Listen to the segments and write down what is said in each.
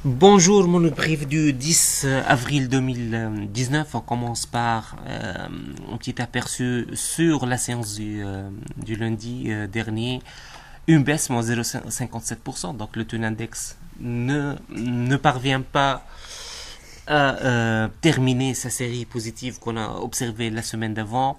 Bonjour, mon brief du 10 avril 2019. On commence par un petit aperçu sur la séance du lundi dernier. Une baisse, moins 0,57%. Donc le taux d'index ne parvient pas à terminer sa série positive qu'on a observée la semaine d'avant.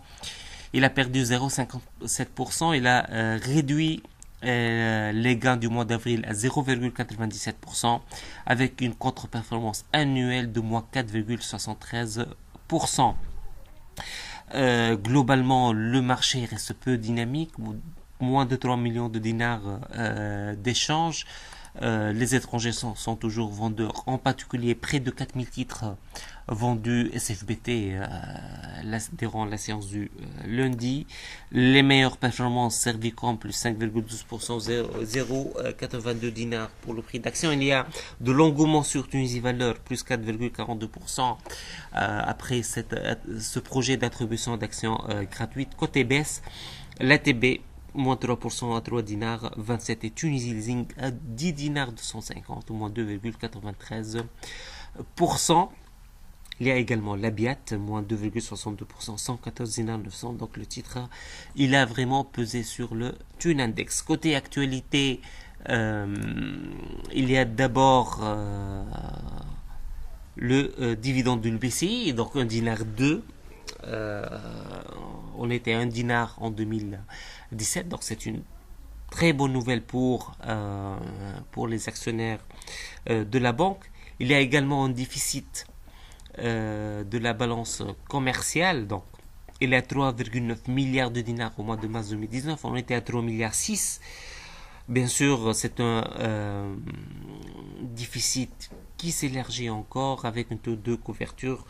Il a perdu 0,57%. Il a réduit les gains du mois d'avril à 0,97% avec une contre-performance annuelle de moins 4,73%. Globalement, le marché reste peu dynamique, moins de 3 millions de dinars d'échanges. Les étrangers sont toujours vendeurs, en particulier près de 4000 titres vendus SFBT durant la séance du lundi. Les meilleures performances, Servicom plus 5,12%, 0,82 dinars pour le prix d'action. Il y a de l'engouement sur Tunisie Valeur, plus 4,42% après ce projet d'attribution d'actions gratuites. Côté baisse, l'ATB moins 3% à 3 dinars 27 et Tunisie Leasing à 10 dinars 250 moins 2,93%. Il y a également l'Abiat, moins 2,62%, 114 dinars 900. Donc le titre, il a vraiment pesé sur le Thune Index. Côté actualité, il y a d'abord le dividende de l'UBCI, donc 1 dinar 2. On était à 1 dinar en 2017, donc c'est une très bonne nouvelle pour les actionnaires de la banque. Il y a également un déficit de la balance commerciale, donc il est à 3,9 milliards de dinars au mois de mars 2019, on était à 3,6 milliards. Bien sûr, c'est un déficit qui s'élargit encore avec un taux de couverture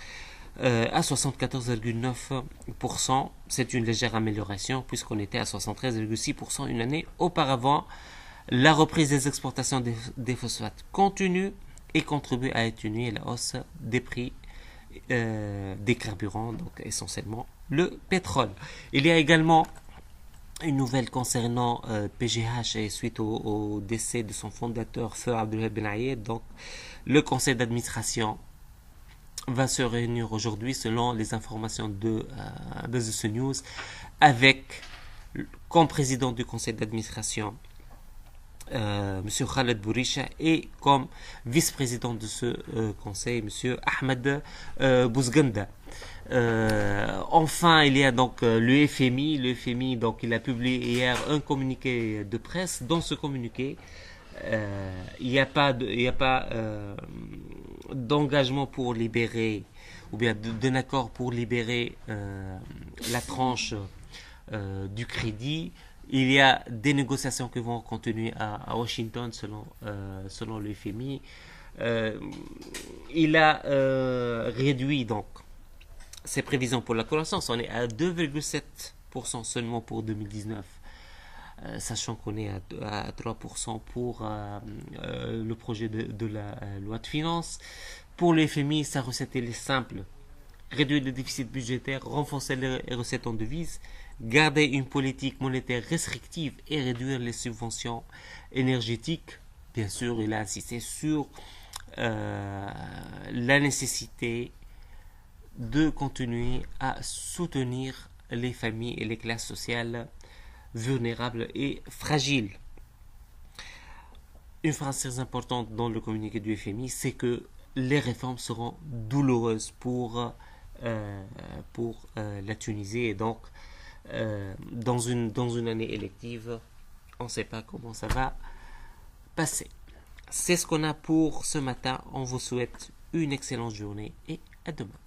à 74,9%. C'est une légère amélioration puisqu'on était à 73,6% une année auparavant. La reprise des exportations des phosphates continue et contribue à atténuer la hausse des prix des carburants, donc essentiellement le pétrole. Il y a également une nouvelle concernant PGH et suite au décès de son fondateur Feu Abdelwahab Ben Ayed. Donc le conseil d'administration va se réunir aujourd'hui selon les informations de Business News avec comme président du conseil d'administration M. Khaled Bourisha et comme vice-président de ce conseil M. Ahmed Bouzganda. Enfin, il y a donc le FMI. Le FMI, donc, il a publié hier un communiqué de presse. Dans ce communiqué, il n'y a pas d'engagement pour libérer ou bien d'un accord pour libérer la tranche du crédit. Il y a des négociations qui vont continuer à Washington selon le FMI. Il a réduit donc ses prévisions pour la croissance. On est à 2,7% seulement pour 2019. Sachant qu'on est à 3% pour le projet de la loi de finances. Pour le FMI, sa recette est simple. Réduire le déficit budgétaire, renforcer les recettes en devises, garder une politique monétaire restrictive et réduire les subventions énergétiques. Bien sûr, il a insisté sur la nécessité de continuer à soutenir les familles et les classes sociales vulnérables et fragiles. Une phrase très importante dans le communiqué du FMI, c'est que les réformes seront douloureuses pour la Tunisie et donc dans une année élective, on ne sait pas comment ça va passer. C'est ce qu'on a pour ce matin. On vous souhaite une excellente journée et à demain.